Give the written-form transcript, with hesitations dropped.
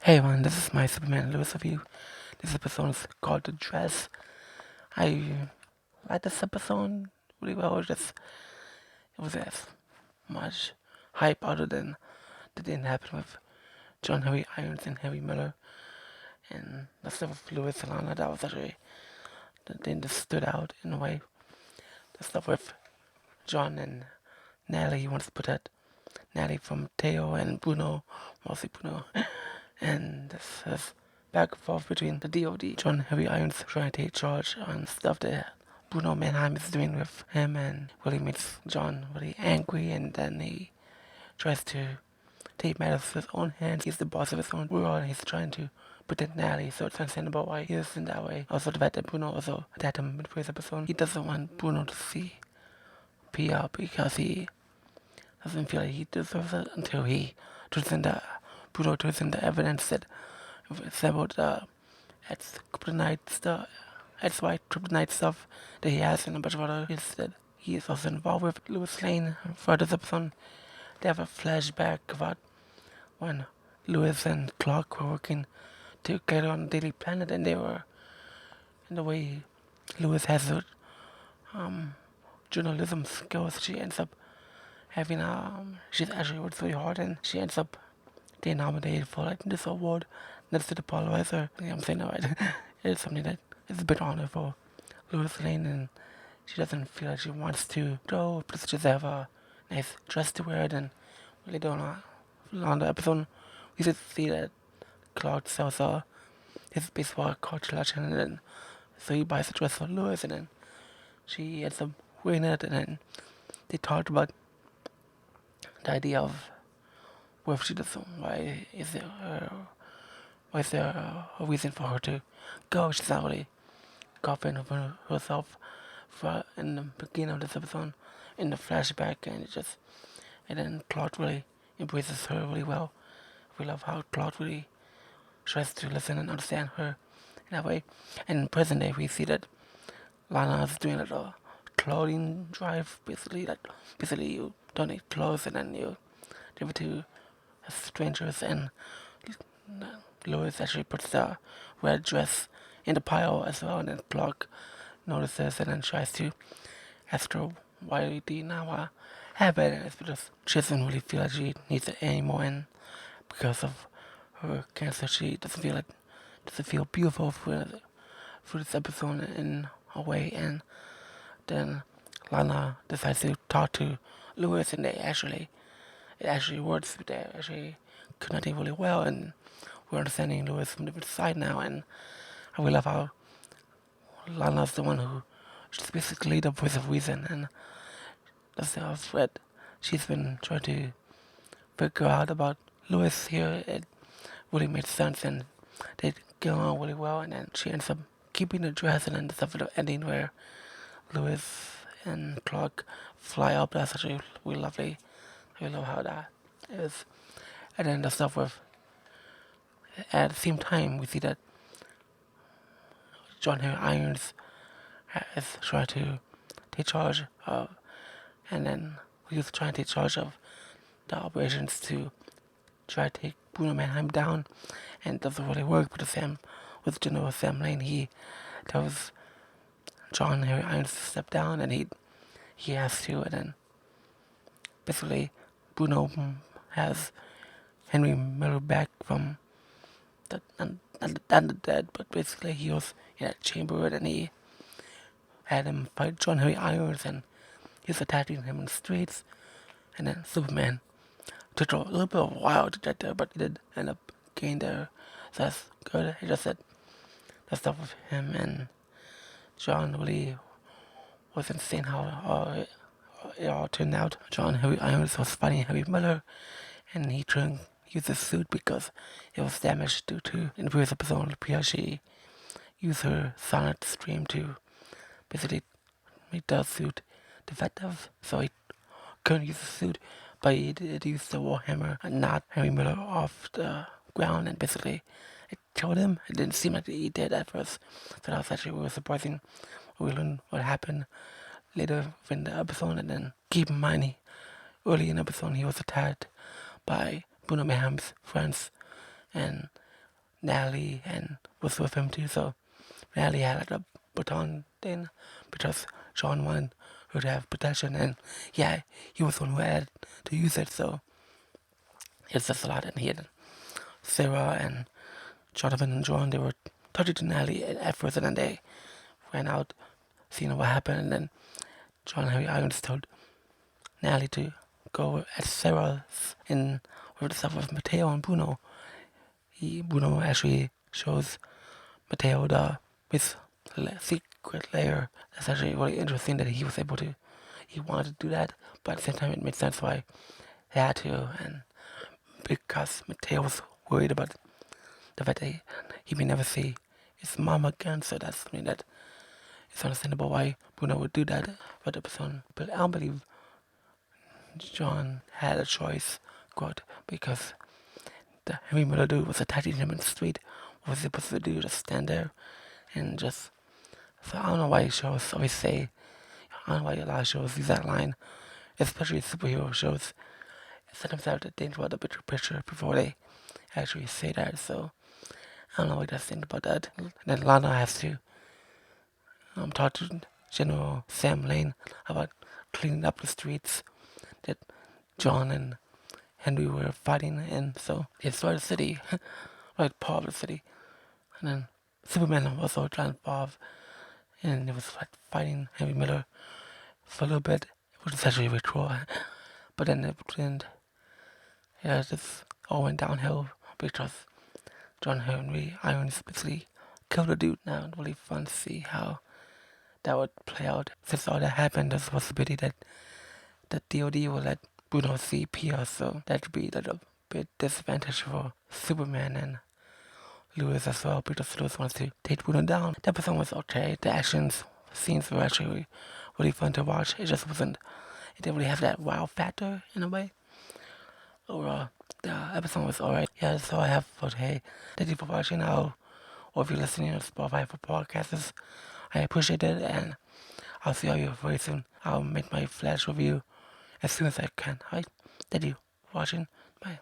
Hey everyone, this is my Superman Lois review. This episode is called The Dress. I like this episode really well. It was as much hype other than that didn't happen with John Harry Irons and Harry Miller. And the stuff with Lois and Lana, that was actually the thing that stood out in a way. The stuff with John and Natalie, he wants to put that Natalie from Matteo and Bruno, mostly Bruno. And this is back and forth between the DOD, John Heavy Irons trying to take charge on stuff that Bruno Mannheim is doing with him, and really makes John really angry, and then he tries to take matters to his own hands. He's the boss of his own world, and he's trying to protect Natalie, so it's understandable why he is in that way. Also the fact that Bruno also attacked him in the previous episode. He doesn't want Bruno to see PR because he doesn't feel like he deserves it until he Bruno turns in the evidence that about kryptonite stuff, ex-wife kryptonite stuff that he has, and a bunch of other things that he is also involved with. Lois Lane, for this episode, they have a flashback about when Lois and Clark were working together on Daily Planet, and they were in the way Lois has her journalism skills. She ends up having she's actually worked really hard, and she ends up getting nominated for like this award next to the polarizer. I'm saying that right. It's something that is a big honor for Lois Lane, and she doesn't feel like she wants to go, but just have a nice dress to wear. And later on the episode, we just see that Clark sells his baseball card collection, and then so he buys a dress for Lois, and then she ends up wearing it, and then they talked about the idea of what if she doesn't, why is there a reason for her to go? She's not really confident of herself for in the beginning of this episode, in the flashback, and then Claude really embraces her really well. We love how Claude really tries to listen and understand her in that way. And in present day, we see that Lana is doing like a clothing drive, basically you donate clothes and then you give it to strangers, and Lois actually puts the red dress in the pile as well, and then Clark notices and then tries to ask her why did Nawa have it, and it's because she doesn't really feel like she needs it anymore, and because of her cancer she doesn't feel beautiful for this episode in a way. And then Lana decides to talk to Lois, and it actually works. They actually connecting really well, and we're understanding Lois from a different side now. And I really love how Lana's the one who she's basically the voice of reason, and that's the thread she's been trying to figure out about Lois here. It really made sense, and they get on really well. And then she ends up keeping the dress, and then the stuff with the ending where Lois and Clark fly up. That's actually really lovely. I really love how that is. And then the stuff with, at the same time, we see that John Henry Irons is trying to take charge of, and then he was trying to take charge of the operations to try to take Bruno Mannheim down, and it doesn't really work with General Sam Lane. He tells John Henry Irons to step down, and he has to, and then basically Bruno has Henry Miller back from not the dead, but basically he was in that chamber, and he had him fight John Henry Irons, and he's attacking him in the streets. And then Superman took a little bit of a while to get there, but he did end up getting there. So that's good. He just said that stuff with him, and John really was insane how it all turned out. John Henry Irons was fighting Henry Miller, and he couldn't use his suit because it was damaged due to, in the previous episode, because she used her sonic stream to basically make the suit defective, so he couldn't use the suit, but he did use the warhammer and knocked Henry Miller off the ground, and basically it killed him. It didn't seem like he did at first, so that was actually really surprising. We learned what happened later in the episode, and then keep in mind, early in the episode he was attacked by Bruno Mannheim's friends, and Natalie and was with him too. So Natalie had like a baton then because John wanted her to have protection, and yeah, he was the one who had to use it. So it's just a lot. And he had Sarah and Jonathan and John. They were talking to Natalie at first, and then they ran out, seeing what happened, and then John Harry Irons told Natalie to go at Sarah's and with the stuff with Matteo and Bruno. Bruno actually shows Matteo his secret layer. That's actually really interesting that he was able to. He wanted to do that, but at the same time, it made sense why they had to, and because Matteo was worried about the fact that he may never see his mom again, so that's something that is understandable why Bruno would do that. But I don't believe John had a choice, quote, because the Henry Miller dude was attacking him in the street. What was he supposed to do? Just stand there and just. So I don't know why shows always say. I don't know why a lot of shows use that line, especially superhero shows. Sometimes they have to think about the bigger picture before they actually say that. So I don't know what you guys think about that. And then Lana has to talk to General Sam Lane about cleaning up the streets that John and Henry were fighting in. So they destroyed the city, like part of the city. And then Superman was also got involved, and it was like fighting Henry Miller for a little bit, which was actually really cool. But then it didn't. Yeah, it just all went downhill because John Henry Irons basically killed a dude. Now it's really fun to see how that would play out. Since all that happened, there's a possibility that the DoD will let Bruno see Pia, so that would be like a bit disadvantage for Superman and Lois as well, because Lois wants to take Bruno down. That episode was okay. The actions scenes were actually really fun to watch. It just wasn't. It didn't really have that wow factor in a way. Overall, the episode was alright. Yeah, that's all I have for today. Thank you for watching. Or if you're listening on Spotify for podcasts, I appreciate it, and I'll see all you very soon. I'll make my flash review as soon as I can. Alright, thank you for watching. Bye.